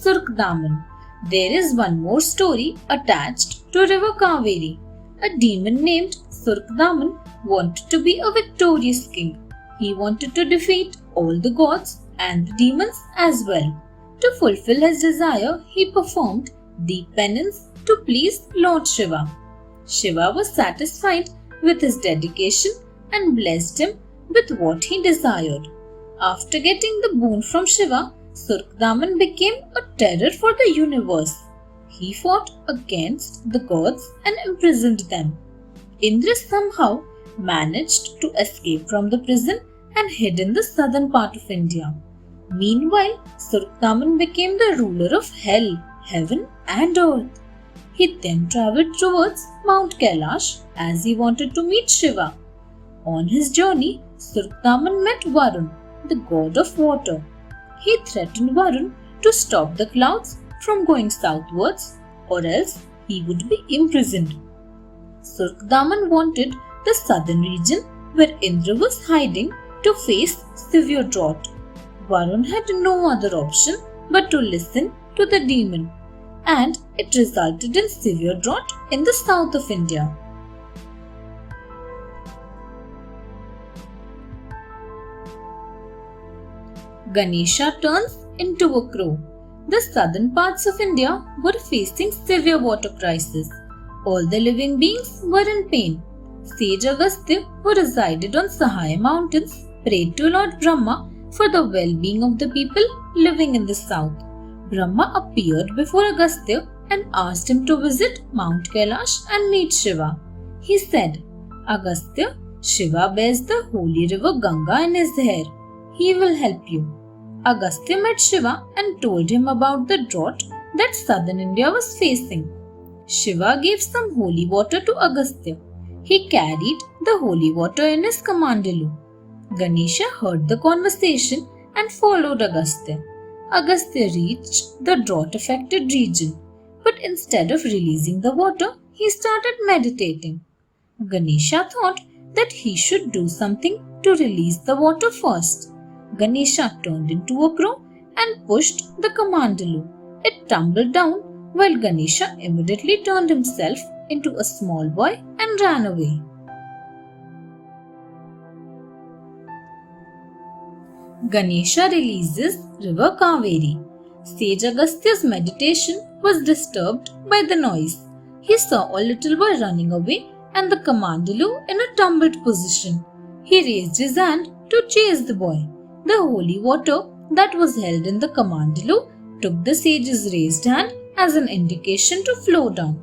Surkdaman. There is one more story attached to River Kaveri. A demon named Surkdaman wanted to be a victorious king. He wanted to defeat all the gods and the demons as well. To fulfill his desire, he performed deep penance to please Lord Shiva. Shiva was satisfied with his dedication and blessed him with what he desired. After getting the boon from Shiva, Surkdaman became a terror for the universe. He fought against the gods and imprisoned them. Indra somehow managed to escape from the prison and hid in the southern part of India. Meanwhile, Surkdaman became the ruler of hell, heaven and earth. He then travelled towards Mount Kailash as he wanted to meet Shiva. On his journey, Surkdaman met Varun, the god of water. He threatened Varun to stop the clouds from going southwards, or else he would be imprisoned. Surkdaman wanted the southern region where Indra was hiding to face severe drought. Varun had no other option but to listen to the demon, and it resulted in severe drought in the south of India. Ganesha turns into a crow. The southern parts of India were facing severe water crisis. All the living beings were in pain. Sage Agastya, who resided on Sahaya mountains, prayed to Lord Brahma for the well-being of the people living in the south. Brahma appeared before Agastya and asked him to visit Mount Kailash and meet Shiva. He said, "Agastya, Shiva bears the holy river Ganga in his hair. He will help you." Agastya met Shiva and told him about the drought that southern India was facing. Shiva gave some holy water to Agastya. He carried the holy water in his kamandalu. Ganesha heard the conversation and followed Agastya. Agastya reached the drought-affected region, but instead of releasing the water, he started meditating. Ganesha thought that he should do something to release the water first. Ganesha turned into a crow and pushed the kamandalu. It tumbled down while Ganesha immediately turned himself into a small boy and ran away. Ganesha releases River Kaveri. Sage Agastya's meditation was disturbed by the noise. He saw a little boy running away and the kamandalu in a tumbled position. He raised his hand to chase the boy. The holy water that was held in the kamandalu took the sage's raised hand as an indication to flow down.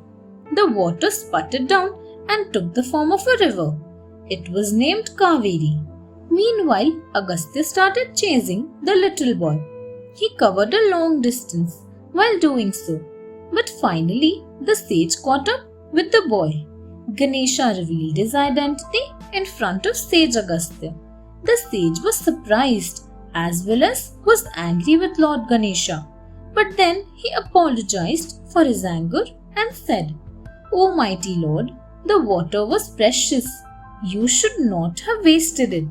The water sputtered down and took the form of a river. It was named Kaveri. Meanwhile, Agastya started chasing the little boy. He covered a long distance while doing so. But finally, the sage caught up with the boy. Ganesha revealed his identity in front of Sage Agastya. The sage was surprised as well as was angry with Lord Ganesha. But then he apologized for his anger and said, "O mighty Lord, the water was precious. You should not have wasted it."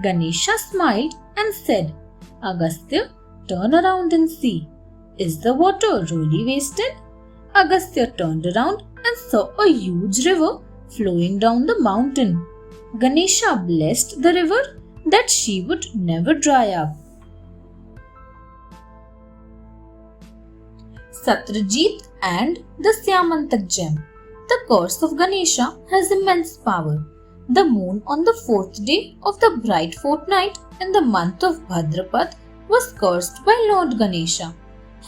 Ganesha smiled and said, "Agastya, turn around and see. Is the water really wasted?" Agastya turned around and saw a huge river flowing down the mountain. Ganesha blessed the river that she would never dry up. Satrajit and the Syamantak gem. The curse of Ganesha has immense power. The moon on the fourth day of the bright fortnight in the month of Bhadrapad was cursed by Lord Ganesha.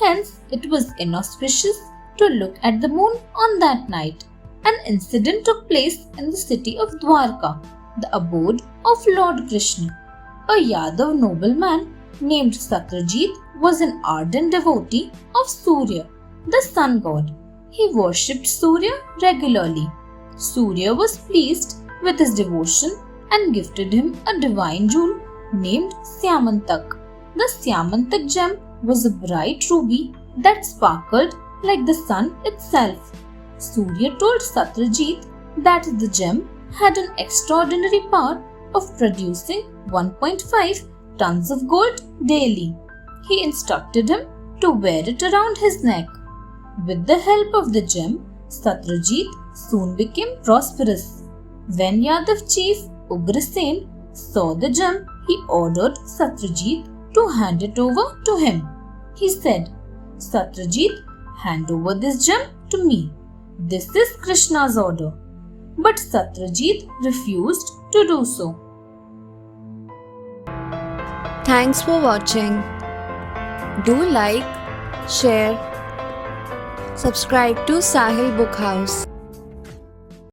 Hence, it was inauspicious to look at the moon on that night. An incident took place in the city of Dwarka, the abode of Lord Krishna. A Yadav nobleman named Satrajit was an ardent devotee of Surya, the sun god. He worshipped Surya regularly. Surya was pleased with his devotion and gifted him a divine jewel named Syamantak. The Syamantak gem was a bright ruby that sparkled like the sun itself. Surya told Satrajit that the gem had an extraordinary power of producing 1.5 tons of gold daily. He instructed him to to wear it around his neck. With the help of the gem, Satyajit soon became prosperous. When Yadav chief Ugrasen saw the gem, he ordered Satyajit to hand it over to him. He said, "Satyajit, hand over this gem to me. This is Krishna's order." But Satyajit refused to do so. Thanks for watching. Do like, share, subscribe to Sahil Book House.